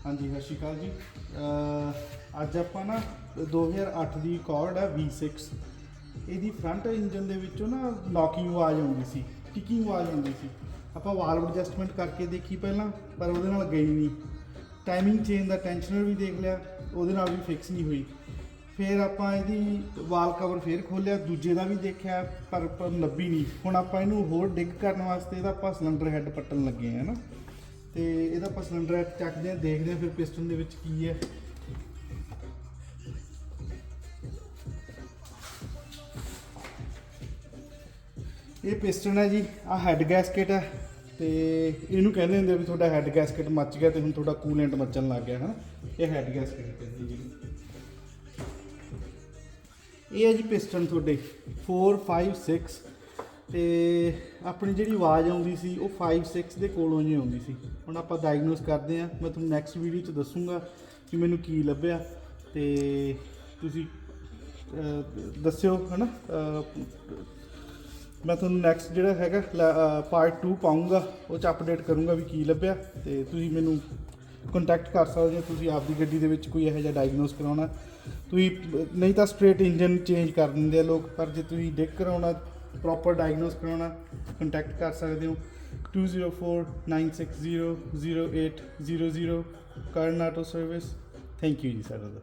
हाँ जी सत श्री अकाल जी। अज ਆਪਾਂ ना 2008 ਦੀ ਅਕॉर्ड है V6 ਇਹਦੀ ਫਰੰਟ ਇੰਜਨ ਦੇ ਵਿੱਚੋਂ ਨਾ ਨੌਕਿੰਗ ਆਵਾਜ਼ ਆਉਂਦੀ ਸੀ, ਟਿਕਿੰਗ ਆਵਾਜ਼ ਆਉਂਦੀ ਸੀ। ਆਪਾਂ ਵਾਲਵ ਐਡਜਸਟਮੈਂਟ ਕਰਕੇ ਦੇਖੀ ਪਹਿਲਾਂ, ਪਰ ਉਹਦੇ ਨਾਲ ਗਈ ਨਹੀਂ। ਟਾਈਮਿੰਗ ਚੇਂਜ ਦਾ ਟੈਂਸ਼ਨਰ ਵੀ ਦੇਖ ਲਿਆ, ਉਹਦੇ ਨਾਲ ਵੀ ਫਿਕਸ ਨਹੀਂ ਹੋਈ। ਫਿਰ ਆਪਾਂ ਇਹਦੀ ਵਾਲ ਕਵਰ ਫਿਰ ਖੋਲ੍ਹਿਆ, ਦੂਜੇ ਦਾ ਵੀ ਦੇਖਿਆ, ਪਰ ਲੱਭੀ ਨਹੀਂ। ਹੁਣ ਆਪਾਂ ਇਹਨੂੰ ਹੋਰ ਡਿੱਗ ਕਰਨ ਵਾਸਤੇ ਇਹਦਾ ਆਪਾਂ ਸਿਲੰਡਰ ਹੈੱਡ ਪੱਟਣ ਲੱਗੇ ਹਾਂ ਨਾ, ਤੇ ਇਹਦਾ ਆਪਾਂ ਸਿਲੰਡਰ ਹੈੱਡ ਚੱਕਦੇ ਹਾਂ, ਦੇਖਦੇ ਹਾਂ ਫਿਰ ਪਿਸਟਨ ਦੇ ਵਿੱਚ ਕੀ ਹੈ। ਇਹ ਪਿਸਟਨ ਹੈ ਜੀ, ਆਹ ਹੈੱਡ ਗੈਸਕਟ ਹੈ, ਤੇ ਇਹਨੂੰ ਕਹਿੰਦੇ ਹੁੰਦੇ ਵੀ ਤੁਹਾਡਾ ਹੈੱਡ ਗੈਸਕਟ ਮੱਚ ਗਿਆ ਤੇ ਹੁਣ ਤੁਹਾਡਾ ਕੂਲੈਂਟ ਮੱਚਣ ਲੱਗ ਗਿਆ ਹੈ ਨਾ। ਇਹ ਹੈੱਡ ਗੈਸਕਟ ਕਹਿੰਦੇ ਜੀ। ਇਹ ਹੈ ਜੀ ਪਿਸਟਨ ਤੁਹਾਡੇ 4, 5, 6 ਤੇ ਆਪਣੀ ਜਿਹੜੀ ਆਵਾਜ਼ ਆਉਂਦੀ ਸੀ ਉਹ 5, 6 ਦੇ ਕੋਲੋਂ ਜੀ ਆਉਂਦੀ ਸੀ। ਹੁਣ ਆਪਾਂ ਡਾਇਗਨੋਸ ਕਰਦੇ ਹਾਂ, ਮੈਂ ਤੁਹਾਨੂੰ ਨੈਕਸਟ ਵੀਡੀਓ 'ਚ ਦੱਸੂਗਾ ਕਿ ਮੈਨੂੰ ਕੀ ਲੱਭਿਆ, ਤੇ ਤੁਸੀਂ ਦੱਸਿਓ ਹੈ ਨਾ। ਮੈਂ ਤੁਹਾਨੂੰ ਨੈਕਸਟ ਜਿਹੜਾ ਹੈਗਾ ਪਾਰਟ 2 ਪਾਊਂਗਾ, ਉਹ 'ਚ ਅਪਡੇਟ ਕਰੂੰਗਾ ਵੀ ਕੀ ਲੱਭਿਆ, ਤੇ ਤੁਸੀਂ ਮੈਨੂੰ ਕੰਟੈਕਟ ਕਰ ਸਕਦੇ ਹੋ। ਤੁਸੀਂ ਆਪਦੀ ਗੱਡੀ ਦੇ ਵਿੱਚ ਕੋਈ ਇਹੋ ਜਿਹਾ ਡਾਇਗਨੋਸ ਕਰਾਉਣਾ, ਤੁਸੀਂ ਨਹੀਂ ਤਾਂ ਸਟ੍ਰੇਟ ਇੰਜਨ ਚੇਂਜ ਕਰ ਦਿੰਦੇ ਆ ਲੋਕ, ਪਰ ਜੇ ਤੁਸੀਂ ਡਿੱਗ ਕਰਾਉਣਾ, ਪ੍ਰੋਪਰ ਡਾਇਗਨੋਸ ਕਰਾਉਣਾ, ਕੰਟੈਕਟ ਕਰ ਸਕਦੇ ਹੋ 2049600800 ਕਰਨ ਆਟੋ ਸਰਵਿਸ। ਥੈਂਕ ਯੂ ਜੀ ਸਾਡਾ ਦਾ।